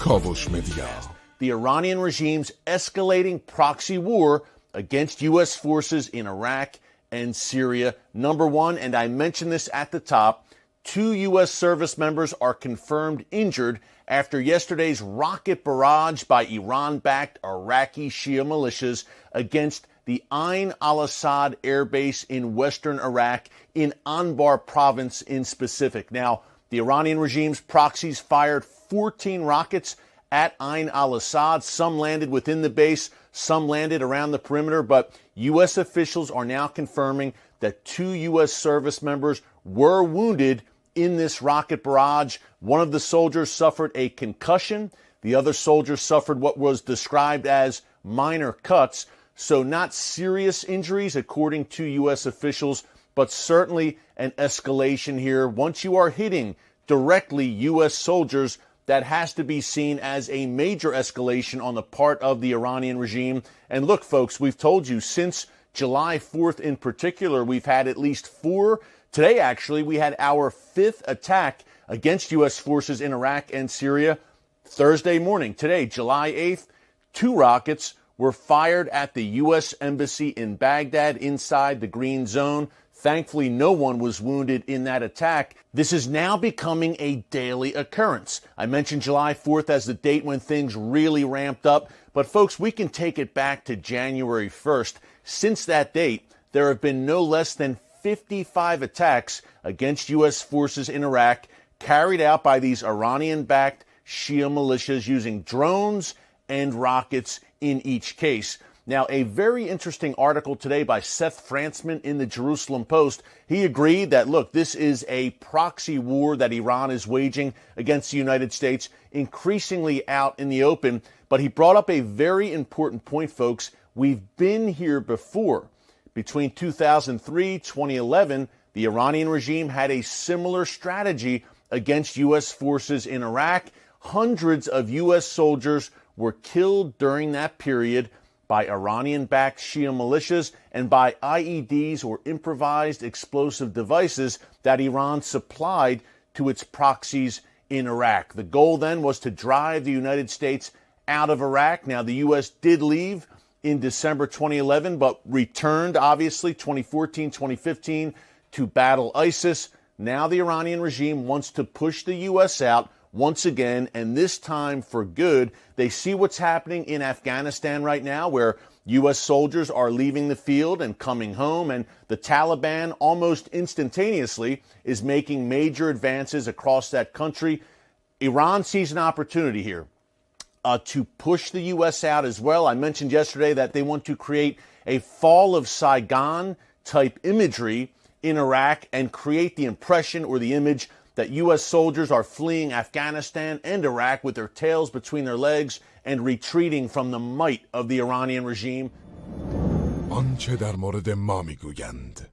کاووش مدیا. The Iranian regime's escalating proxy war against U.S. forces in Iraq and Syria. Number one, and I mentioned this at the top, 2 U.S. service members are confirmed injured after yesterday's rocket barrage by Iran-backed Iraqi Shia militias against the Ain al-Assad air base in western Iraq in Anbar province in specific. Now, the Iranian regime's proxies fired 14 rockets at Ain al-Assad. Some landed within the base, some landed around the perimeter, but U.S. officials are now confirming that 2 U.S. service members were wounded in this rocket barrage. One of the soldiers suffered a concussion. The other soldier suffered what was described as minor cuts. So not serious injuries, according to U.S. officials, but certainly an escalation here. Once you are hitting directly U.S. soldiers, that has to be seen as a major escalation on the part of the Iranian regime. And look, folks, we've told you since July 4th in particular, we've had at least 4. Today, actually, we had our 5th attack against U.S. forces in Iraq and Syria. Thursday morning, today, July 8th, 2 rockets were fired at the U.S. Embassy in Baghdad inside the Green Zone. Thankfully, no one was wounded in that attack. This is now becoming a daily occurrence. I mentioned July 4th as the date when things really ramped up. But, folks, we can take it back to January 1st. Since that date, there have been no less than 55 attacks against U.S. forces in Iraq carried out by these Iranian-backed Shia militias using drones and rockets in each case. Now, a very interesting article today by Seth Frantzman in the Jerusalem Post. He agreed that, look, this is a proxy war that Iran is waging against the United States, increasingly out in the open. But he brought up a very important point, folks. We've been here before. Between 2003, 2011, the Iranian regime had a similar strategy against U.S. forces in Iraq. Hundreds of U.S. soldiers were killed during that period by Iranian-backed Shia militias and by IEDs or improvised explosive devices that Iran supplied to its proxies in Iraq. The goal then was to drive the United States out of Iraq. Now, the U.S. did leave in December 2011, but returned, obviously, 2014, 2015 to battle ISIS. Now the Iranian regime wants to push the U.S. out once again, and this time for good. They see what's happening in Afghanistan right now, where U.S. soldiers are leaving the field and coming home, and the Taliban almost instantaneously is making major advances across that country. Iran sees an opportunity here to push the U.S. out as well. I mentioned yesterday that they want to create a fall of Saigon type imagery in Iraq and create the impression or the image that U.S. soldiers are fleeing Afghanistan and Iraq with their tails between their legs and retreating from the might of the Iranian regime. آنچه در مورد ما میگویند